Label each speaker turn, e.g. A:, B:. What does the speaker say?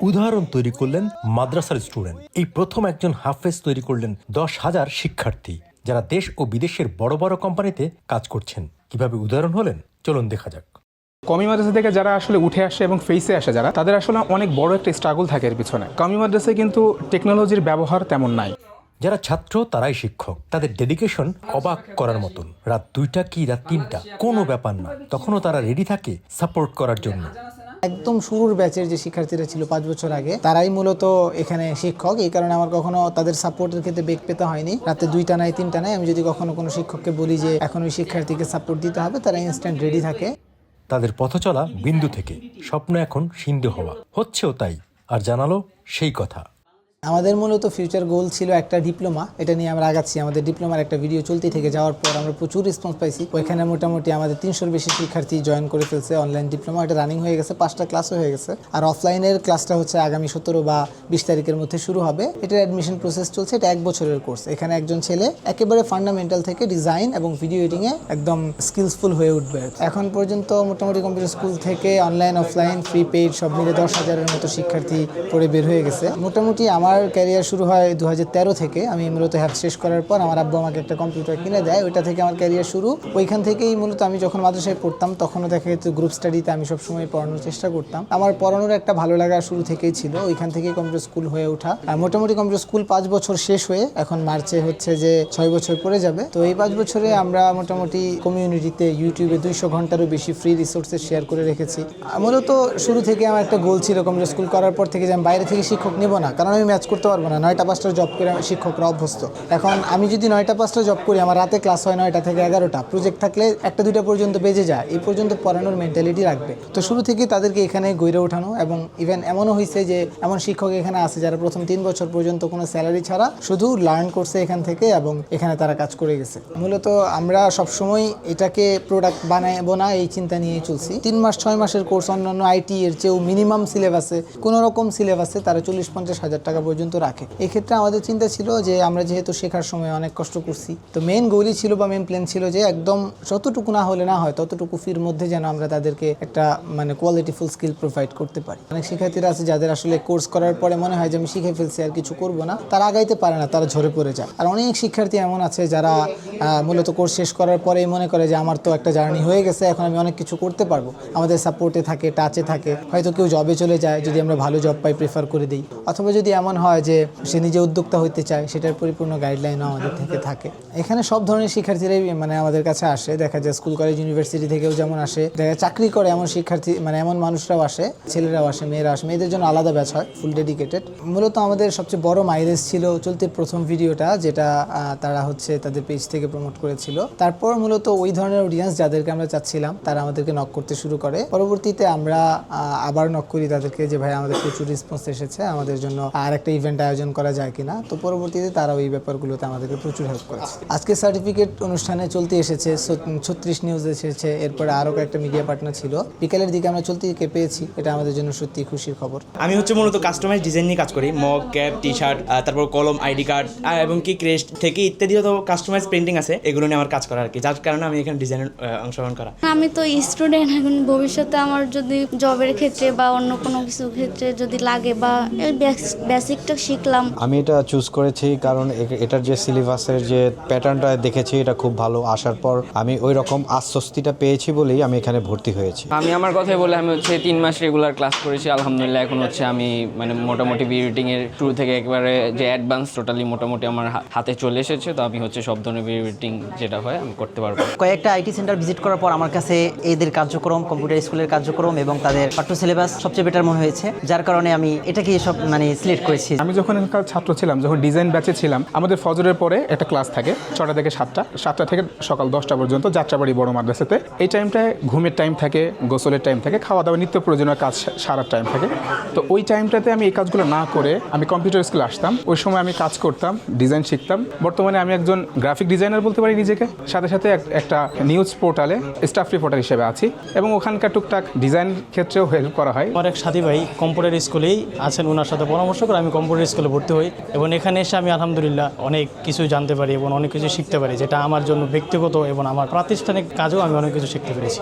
A: উদাহরণ তৈরি করলেন মাদ্রাসার স্টুডেন্ট। এই প্রথম একজন হাফেজ তৈরি করলেন 10,000 শিক্ষার্থী, যারা দেশ ও বিদেশের বড় বড় কোম্পানিতে কাজ করছেন। কিভাবে উদাহরণ হলেন, চলুন দেখা যাক।
B: কমি মাদ্রাসা থেকে যারা আসলে উঠে আসে এবং ফেসে আসে যারা, তাদের আসলে অনেক বড় একটা স্ট্রাগল থাকে এর পিছনে। কমি মাদ্রাসায় কিন্তু টেকনোলজির ব্যবহার তেমন নাই।
A: যারা ছাত্র তারাই শিক্ষক, তাদের ডেডিকেশন অবাক করার মতন। রাত 2টা কি রাত 3টা কোনো ব্যাপার না, তখনও তারা রেডি থাকে সাপোর্ট করার জন্য।
C: একদম শুরুর ব্যাচের যে শিক্ষার্থীরা ছিল 5 বছর আগে, তারাই মূলত এখানে শিক্ষক। এই কারণে আমার কখনো তাদের সাপোর্টের ক্ষেত্রে বেগ পেতে হয়নি। রাতে 2টা নাই 3টা নাই, আমি যদি কখনো কোনো শিক্ষককে বলি যে এখন ওই শিক্ষার্থীকে সাপোর্ট দিতে হবে, তারা ইনস্ট্যান্ট রেডি থাকে।
A: তাদের পথ চলা বিন্দু থেকে স্বপ্ন এখন সিন্ধু হওয়া, হচ্ছেও তাই। আর জানালো সেই কথা।
C: আমাদের মূলত ফিউচার গোল ছিল একটা ডিপ্লোমা, এটা নিয়ে আমরা আগাচ্ছি। আমাদের ডিপ্লোমার একটা ভিডিও চলতে থেকে যাওয়ার পর আমরা প্রচুর রেসপন্স পাইছি। ওইখানে মোটামুটি আমাদের 300-র বেশি শিক্ষার্থী জয়েন করে ফেলছে অনলাইন ডিপ্লোমা। এটা রানিং হয়ে গেছে, 5টা ক্লাসও হয়ে গেছে। আর অফলাইনের ক্লাসটা হচ্ছে আগামী 17 বা 20 তারিখের মধ্যে শুরু হবে। এটার অ্যাডমিশন প্রসেস চলছে। এটা 1 বছরের কোর্স। এখানে একজন ছেলে একেবারে ফান্ডামেন্টাল থেকে ডিজাইন এবং ভিডিও এডিংয়ে একদম স্কিলসফুল হয়ে উঠবে। এখন পর্যন্ত মোটামুটি কম্পিউটার স্কুল থেকে অনলাইন অফলাইন ফ্রি পেইড সব মিলে 10,000-এর মতো শিক্ষার্থী পড়ে বের হয়ে গেছে। মোটামুটি আমার ক্যারিয়ার শুরু হয় 2013 থেকে। আমি মূলত হ্যাপ শেষ করার পর আমার আব্বু আমাকে একটা কম্পিউটার কিনে দেয়, ওইটা থেকে আমার ক্যারিয়ার শুরু। ওইখান থেকেই মূলত আমি যখন মাদ্রাসায় পড়তাম তখনও দেখা যেত গ্রুপ স্টাডিতে আমি সবসময় পড়ানোর চেষ্টা করতাম। আমার পড়ানোর একটা ভালো লাগা শুরু থেকেই ছিল, ওইখান থেকেই কম্পিউটার স্কুল হয়ে ওঠা। মোটামুটি কম্পিউটার স্কুল 5 বছর শেষ হয়ে এখন মার্চে হচ্ছে যে 6 বছর পড়ে যাবে। তো এই 5 বছরে আমরা মোটামুটি কমিউনিটিতে ইউটিউবে 200 ঘন্টারও বেশি ফ্রি রিসোর্সেস শেয়ার করে রেখেছি। মূলত শুরু থেকে আমার একটা গোল ছিল কম্পিউটার স্কুল করার পর থেকে যে আমি বাইরে থেকে শিক্ষক নেব না, কারণ আমি ম্যাচ করতে পারবো না। 9টা-5টার জব করে শিক্ষকরা অভ্যস্ত। এখন আমি যদি 9টা-5টা জব করি, আমার রাতে ক্লাস হয় 9টা থেকে 11টা, প্রজেক্ট থাকলে 1টা-2টা পর্যন্ত বেজে যায়, এই পর্যন্ত পড়ানোর মেন্টালিটি রাখবে। তো শুরু থেকেই তাদেরকে এখানে গড়ে ওঠানো, এবং ইভেন এমনও হয়েছে যে এমন শিক্ষক এখানে আছে যারা প্রথম 3 বছর পর্যন্ত কোনো স্যালারি ছাড়া শুধু লার্ন করছে এখান থেকে, এবং এখানে তারা কাজ করে গেছে। মূলত আমরা সবসময় এটাকে প্রোডাক্ট বানাবো না এই চিন্তা নিয়েই চলছি। 3 মাস 6 মাসের কোর্স অন্যান্য আইটি এর চেয়েও মিনিমাম সিলেবাসে, কোনো রকম সিলেবাসে তারা 40-50 হাজার টাকা পর্যন্ত রাখে। এক্ষেত্রে আমাদের চিন্তা ছিল যে আমরা যেহেতু শেখার সময় অনেক কষ্ট করছি, তো মেইন গোলই ছিল বা মেইন প্ল্যান ছিল যে একদম যতটুকু না হলে না হয় ততটুকু ফির মধ্যে যেন আমরা তাদেরকে একটা কোয়ালিটিফুল স্কিল প্রোভাইড করতে পারি। অনেক শিক্ষার্থীরা আছে যাদের আসলে কোর্স করার পরে মনে হয় যে আমি শিখে ফেলছি আর কিছু করব না, তারা আগাইতে পারে না, তারা ঝরে পড়ে যায়। আর অনেক শিক্ষার্থী এমন আছে যারা মূলত কোর্স শেষ করার পরেই মনে করে যে আমার তো একটা জার্নি হয়ে গেছে, এখন আমি অনেক কিছু করতে পারবো। আমাদের সাপোর্টে থাকে, টাচে থাকে, হয়তো কেউ জবে চলে যায়, যদি আমরা ভালো জব পাই প্রেফার করে দিই। অথবা যদি এমন হয় যে সে নিজে উদ্যোক্তা হইতে চায়, সেটার পরিপূর্ণ গাইডলাইনও আমাদের থেকে থাকে। এখানে সব ধরনের শিক্ষার্থীরাই আমাদের কাছে আসে। দেখা যায় স্কুল কলেজ ইউনিভার্সিটি থেকেও যেমন আসে, দেখা চাকরি করে এমন শিক্ষার্থী এমন মানুষরাও আসে, ছেলেরাও আসে, মেয়েরা আসে। মেয়েদের জন্য আলাদা ব্যাচ হয়, ফুল ডেডিকেটেড। মূলত আমাদের সবচেয়ে বড় মাইলেজ ছিল চলতি প্রথম ভিডিওটা, যেটা তারা হচ্ছে তাদের পেজ থেকে প্রমোট করেছিল। তারপর মূলত ওই ধরনের অডিয়েন্স যাদেরকে আমরা চাচ্ছিলাম তারা আমাদেরকে নক করতে শুরু করে। পরবর্তীতে আমরা আবার নক করি তাদেরকে যে ভাই আমাদের প্রচুর রেসপন্স এসেছে, আমাদের জন্য আর একটা ইভেন্ট আয়োজন করা যায় কিনা। তো পরবর্তীতে তারা ওই ব্যাপারগুলোতে আমাদেরকে প্রচুর হেল্প করেছে। আজকে সার্টিফিকেট অনুষ্ঠানে চলতে এসেছে, 36 নিউজ এসেছে, এরপরে আরও কয়েকটা মিডিয়া পার্টনার ছিল। বিকেলের দিকে আমরা চলতিকে পেয়েছি, এটা আমাদের জন্য সত্যি খুশির খবর।
D: আমি হচ্ছে মূলত কাস্টমাইজ ডিজাইন নিয়ে কাজ করি। মগ, ক্যাপ, টি শার্ট, তারপর কলম, আইডি কার্ড এবং কি ক্রেস্ট থেকে ইত্যাদি যত কাস্টমাইজ প্রিন্টিং আছে এগুলো নিয়ে আমার কাজ করা আর কি, যার কারণে আমি এখানে ডিজাইনের অংশগ্রহণ করা।
E: আমি তো স্টুডেন্ট, এখন ভবিষ্যতে আমার যদি জবের ক্ষেত্রে বা অন্য কোনো কিছু ক্ষেত্রে যদি লাগে বা বেসিকটা শিখলাম।
F: আমি এটা চুজ করেছি কারণ এটার যে সিলেবাসের যে প্যাটার্নটা দেখেছি এটা খুব ভালো। আসার পর আমি ওই রকম আশ্বস্তিটা পেয়েছি বলেই আমি এখানে ভর্তি হয়েছি।
G: আমি আমার কথাই বলে আমি হচ্ছে 3 মাস রেগুলার ক্লাস করেছি আলহামদুলিল্লাহ। এখন হচ্ছে আমি মোটামুটি ভিডিও এডিটিংয়ের শুরু থেকে একেবারে যে অ্যাডভান্স টোটালি মোটামুটি আমার হাতে চলে এসেছে। তো আমি হচ্ছে সব ধরনের ভিডিও এডিটিং যেটা হয় আমি করতে পারবো।
H: কয়েকটা আইটি সেন্টার ভিজিট করার পর আমার কাছে এদের কার্যক্রম, কম্পিউটার স্কুলের কার্যক্রম এবং তাদের পাঠ্য সিলেবাস সবচেয়ে বেটার মনে হয়েছে, যার কারণে আমি এটাকে সব সিলেক্ট করেছি।
B: আমি যখন ছাত্র ছিলাম, যখন ডিজাইন ব্যাচে ছিলাম, আমাদের ফজরের পরে একটা ক্লাস থাকে 6টা থেকে 7টা, 7টা থেকে সকাল 10টা পর্যন্ত যাত্রাবাড়ি বড় মাদ্রাসাতে। এই টাইমটায় ঘুমের টাইম থাকে, গোসলের টাইম থাকে, খাওয়া দাওয়া নিত্য প্রয়োজনীয় কাজ সারার টাইম থাকে। তো ওই টাইমটাতে আমি এই কাজগুলো না করে আমি কম্পিউটার স্কুলে আসতাম। ওই সময় আমি কাজ করতাম, ডিজাইন শিখতাম। বর্তমানে আমি একজন গ্রাফিক ডিজাইনার বলতে পারি নিজেকে। সাথে সাথে একটা নিউজ পোর্টালে স্টাফ রিপোর্টার হিসেবে আছি, এবং ওখানকার টুকটাক ডিজাইন ক্ষেত্রেও হেল্প করা হয়।
I: আমার এক সাথী ভাই কম্পিউটার স্কুলেই আছেন, ওনার সাথে পরামর্শ করে আমি কম্পিউটার স্কুলে ভর্তি হই, এবং এখানে এসে আমি আলহামদুলিল্লাহ অনেক কিছু জানতে পারি এবং অনেক কিছু শিখতে পারি, যেটা আমার জন্য ব্যক্তিগত এবং আমার প্রাতিষ্ঠানিক কাজেও আমি অনেক কিছু শিখতে পেরেছি।